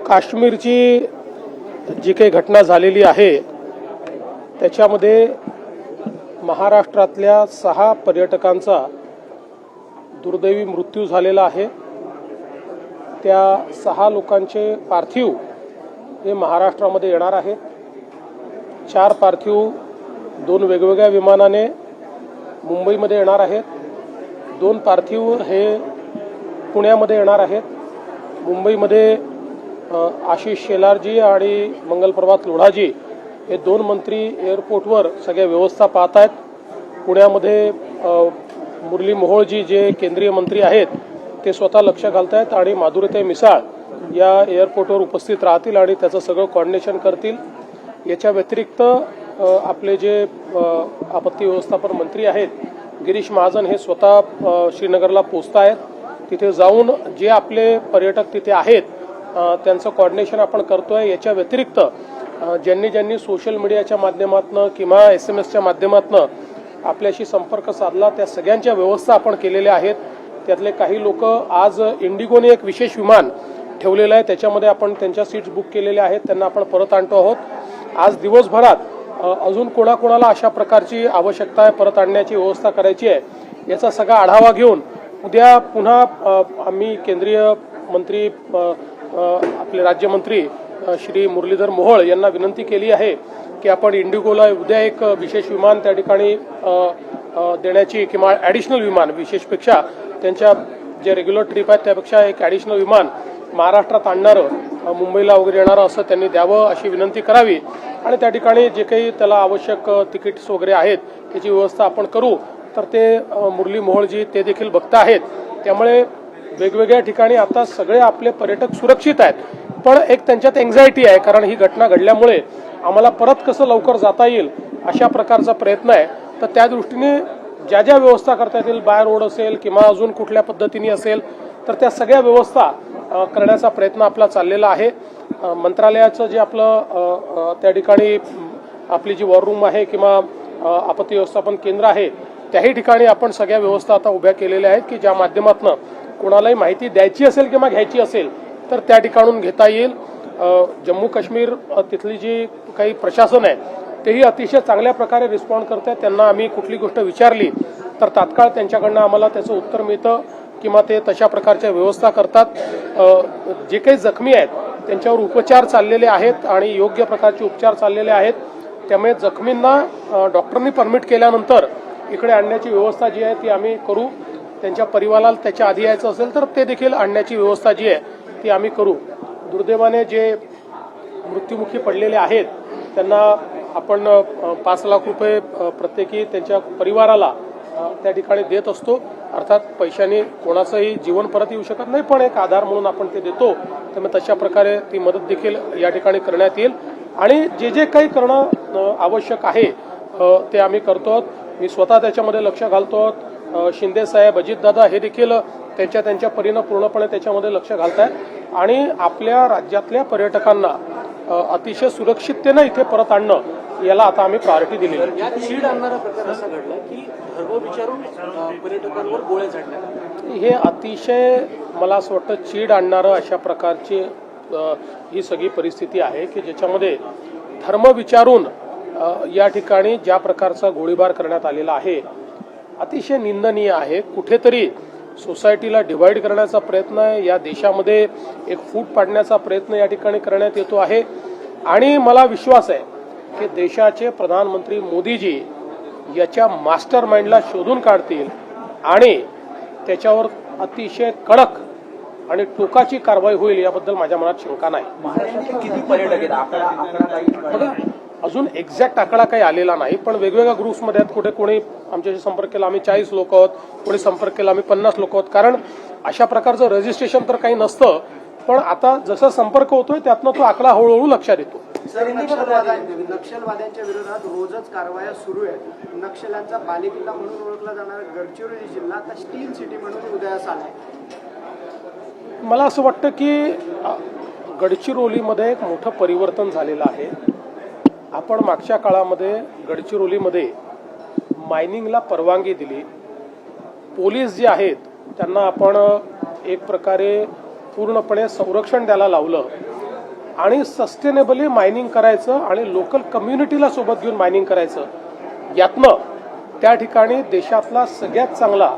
काश्मीरची जी काही घटना झालेली आहे त्याच्यामध्ये महाराष्ट्रातल्या 6 पर्यटकांचा दुर्दैवी मृत्यू झालेला आहे। त्या 6 लोकांचे पार्थिव हे महाराष्ट्रामध्ये येणार आहेत। 4 पार्थिव 2 वेगवेगळ्या विमानाने मुंबईमध्ये येणार आहेत। 2 पार्थिव हे पुण्यामध्ये येणार आहेत। मुंबईमध्ये आशिष शेलारजी आणि मंगलप्रभात लोढाजी हे 2 मंत्री एअरपोर्टवर सगळ्या व्यवस्था पाहत आहेत। पुण्यामध्ये मुरली मोहोळजी जे केंद्रीय मंत्री आहेत ते स्वतः लक्ष घालत आहेत आणि माधुरीताई मिसाळ या एअरपोर्टवर उपस्थित राहतील आणि त्याचं सगळं कोऑर्डिनेशन करतील। याच्या व्यतिरिक्त आपले जे आपत्ती व्यवस्थापन मंत्री आहेत गिरीश महाजन हे स्वतः श्रीनगरला पोहोचत आहेत। तिथे जाऊन जे आपले पर्यटक तिथे आहेत त्यांचं कोऑर्डिनेशन आपण करतोय। याच्या व्यतिरिक्त ज्यांनी सोशल मीडियाच्या माध्यमातून किंवा SMS माध्यमातून आपल्याशी संपर्क साधला त्या सगळ्यांच्या व्यवस्था आपण केलेल्या आहेत। त्यातले काही लोक आज इंडिगोने एक विशेष विमान ठेवलेलं आहे त्याच्यामध्ये आपण त्यांच्या सीट्स बुक केलेल्या आहेत, त्यांना आपण परत आणतो आहोत। आज दिवसभरात अजून कोणाकोणाला अशा प्रकारची आवश्यकता आहे परत आणण्याची व्यवस्था करायची आहे याचा सगळा आढावा घेऊन उद्या पुन्हा आम्ही केंद्रीय मंत्री आपले राज्यमंत्री श्री मुरलीधर मोहोळ यांना विनंती केली आहे की आपण इंडिगोला उद्या एक विशेष विमान त्या ठिकाणी देण्याची किंवा ॲडिशनल विमान विशेषपेक्षा त्यांच्या जे रेग्युलर ट्रिप आहेत त्यापेक्षा एक ॲडिशनल विमान महाराष्ट्रात आणणारं मुंबईला वगैरे येणारं असं त्यांनी द्यावं अशी विनंती करावी आणि त्या ठिकाणी जे काही त्याला आवश्यक तिकीट्स वगैरे आहेत त्याची व्यवस्था आपण करू। तर ते मुरली मोहोळजी ते देखील बघत आहेत। त्यामुळे वेगवेगळ्या ठिकाणी आता सगळे आपले पर्यटक सुरक्षित आहेत, पण एक त्यांच्यात एन्झायटी आहे कारण ही घटना घडल्यामुळे आम्हाला परत कसं लवकर जाता येईल अशा प्रकारचा प्रयत्न आहे। तर त्या दृष्टीने ज्या ज्या व्यवस्था करता येतील बाय रोड असेल किंवा अजून कुठल्या पद्धतीने असेल तर त्या सगळ्या व्यवस्था करण्याचा प्रयत्न आपला चाललेला आहे। मंत्रालयाचं जे आपलं त्या ठिकाणी आपली जी वॉर रूम आहे किंवा आपत्ती व्यवस्थापन केंद्र आहे त्याही ठिकाणी आपण सगळ्या व्यवस्था आता उभ्या केलेल्या आहेत की ज्या माध्यमातून कोणालाही माहिती द्यायची असेल किंवा घ्यायची असेल तर त्या ठिकाणून घेता येईल। जम्मू काश्मीर तिथली जी काही प्रशासन आहे तेही अतिशय चांगल्या प्रकारे रिस्पॉन्ड करतात। त्यांना आम्ही कुठली गोष्ट विचारली तर तात्काळ त्यांच्याकडनं आम्हाला त्याचं उत्तर मिळतं किंवा ते तशा प्रकारच्या व्यवस्था करतात। जे काही जखमी आहेत त्यांच्यावर उपचार चाललेले आहेत आणि योग्य प्रकारचे उपचार चाललेले आहेत। त्यामुळे जखमींना डॉक्टरांनी परमिट केल्यानंतर इकडे आणण्याची व्यवस्था जी आहे ती आम्ही करू। त्यांच्या परिवाराला त्याच्या आधी यायचं असेल तर ते देखील आणण्याची व्यवस्था जी आहे ती आम्ही करू। दुर्दैवाने जे मृत्युमुखी पडलेले आहेत त्यांना आपण 5 लाख रुपये प्रत्येकी त्यांच्या परिवाराला त्या ठिकाणी देत असतो। अर्थात पैशाने कोणाचंही जीवन परत येऊ शकत नाही, पण एक आधार म्हणून आपण ते देतो। त्यामुळे तशा प्रकारे ती मदत देखील या ठिकाणी करण्यात येईल आणि जे काही करणं आवश्यक आहे ते आम्ही करतो। मी स्वतः त्याच्यामध्ये लक्ष घालतो। शिंदे साहेब अजितदादा हे देखील त्यांच्या परीनं पूर्णपणे त्याच्यामध्ये लक्ष घालतायत आणि आपल्या राज्यातल्या पर्यटकांना अतिशय सुरक्षिततेने इथे परत आणणं याला आता आम्ही प्रायोरिटी दिली आहे। चीड आणणारा प्रकार असा घडला की धर्म विचारून पर्यटकांवर गोळ्या झाडल्या, हे अतिशय मला असं वाटतं चीड आणणारं अशा प्रकारची ही सगळी परिस्थिती आहे की ज्याच्यामध्ये धर्म विचारून या ठिकाणी ज्या प्रकारचा गोळीबार करण्यात आलेला आहे अतिशय निंदनीय आहे। कुठेतरी सोसायटीला डिवाइड करण्याचा प्रयत्न आहे, या देशामध्ये एक फूट पाडण्याचा प्रयत्न या ठिकाणी करण्यात येतो आहे आणि मला विश्वास आहे की देशाचे प्रधानमंत्री मोदीजी याच्या मास्टर माइंडला शोधून काढतील आणि त्याच्यावर अतिशय कडक आणि टोकाची कारवाई होईल याबद्दल माझ्या मनात शंका नाही। महाराष्ट्रात किती पर्यटक आहेत आकडा काही अजून एक्झॅक्ट आकडा काही आलेला नाही, पण वेगवेगळ्या ग्रुप्समध्ये कुठे कोणी आमच्याशी संपर्क केला आम्ही 40 लोक आहोत, कोणी संपर्क केला आम्ही 50 लोक आहोत। कारण अशा प्रकारचं रजिस्ट्रेशन तर काही नसतं, पण आता जसा संपर्क होतोय त्यातनं तो आकडा हळूहळू लक्षात येतो। नक्षलवाद्यांच्या विरोधात रोजच कारवाया सुरू आहेत। नक्षल्यांचा बालेकिल्ला म्हणून ओळखला जाणारा गडचिरोली जिल्हा आता स्टील सिटी म्हणून उदयास आलाय। मला असं वाटतं की गडचिरोलीमध्ये एक मोठं परिवर्तन झालेलं आहे। आपण मागच्या काळामध्ये गडचिरोलीमध्ये मायनिंगला परवानगी दिली, पोलीस जे आहेत त्यांना आपण एक प्रकारे पूर्णपणे संरक्षण द्यायला लावलं आणि सस्टेनेबली मायनिंग करायचं आणि लोकल कम्युनिटीला सोबत घेऊन मायनिंग करायचं, यातनं त्या ठिकाणी देशातला सगळ्यात चांगला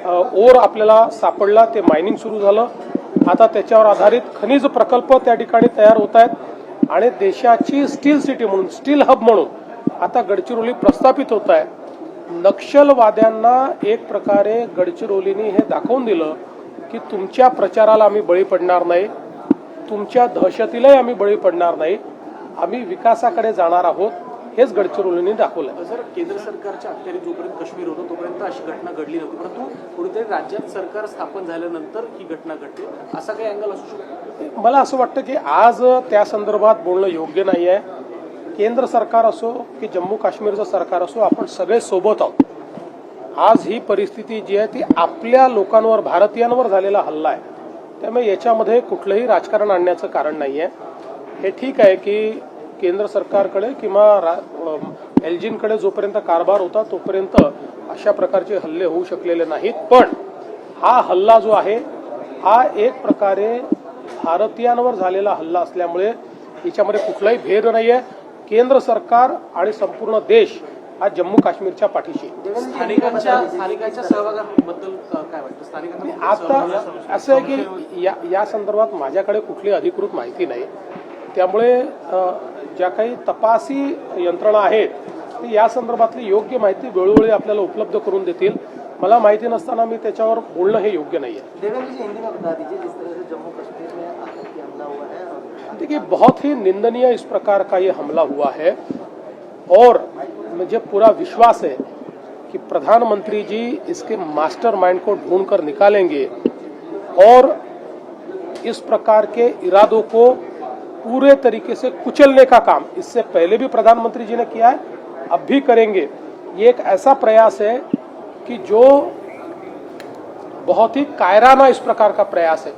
ओर आपल्याला सापडला. ते मायनिंग सुरू झालं. आता त्याच्यावर आधारित खनिज प्रकल्प त्या ठिकाणी तयार होत आहेत आणि देशाची स्टील सिटी म्हणून, स्टील हब म्हणून आता गडचिरोली प्रस्थापित होत आहे. नक्षलवाद्यांना एक प्रकारे गडचिरोलीने हे दाखवून दिलं की तुमच्या प्रचाराला आम्ही बळी पडणार नाही, तुमच्या दहशतीलाही आम्ही बळी पडणार नाही, आम्ही विकासाकडे जाणार आहोत, हेच गडचिरोलीने दाखवलं. जर केंद्र सरकारच्या अखत्यारीत जोपर्यंत काश्मीर होतं तोपर्यंत अशी घटना घडली नव्हती, परंतु कुठेतरी राज्यात सरकार स्थापन झाल्यानंतर ही घटना घडते, असा काही अँगल असू शकतो? मला असं वाटतं की आज त्या संदर्भात बोलणं योग्य नाही आहे. केंद्र सरकार असो की जम्मू काश्मीरचं सरकार असो, आपण सगळे सोबत आहोत. आज ही परिस्थिती जी आहे ती आपल्या लोकांवर, भारतीयांवर झालेला हल्ला आहे. त्यामुळे याच्यामध्ये कुठलंही राजकारण आणण्याचं कारण नाही आहे. हे ठीक आहे की केंद्र सरकारकडे किंवा एलजींकडे जोपर्यंत कारभार होता तोपर्यंत अशा प्रकारचे हल्ले होऊ शकलेले नाहीत. पण हा हल्ला जो आहे हा एक प्रकारे भारतीयांवर झालेला हल्ला असल्यामुळे याच्यामध्ये कुठलाही भेद नाही आहे. केंद्र सरकार आणि संपूर्ण देश हा जम्मू काश्मीरच्या पाठीशी. स्थानिकांच्या सहभागाबद्दल काय वाटतं? स्थानिकांना आता असं आहे की या संदर्भात माझ्याकडे कुठली अधिकृत माहिती नाही. त्यामुळे ज्या काही तपासी यंत्रणा आहेत ती या संदर्भातली योग्य माहिती वेळोवेळी आपल्याला उपलब्ध करून देतील. मला माहिती नसताना मी त्याच्यावर बोलणं हे योग्य नाही है. देखिए, बहुत ही निंदनीय इस प्रकार का ये हमला हुआ है और मुझे पूरा विश्वास है कि प्रधानमंत्री जी इसके मास्टरमाइंड को ढूंढकर निकालेंगे और इस प्रकार के इरादों को पूरे तरीके से कुचलने का काम इससे पहले भी प्रधानमंत्री जी ने किया है, अब भी करेंगे. ये एक ऐसा प्रयास है कि जो बहुत ही कायराना इस प्रकार का प्रयास है.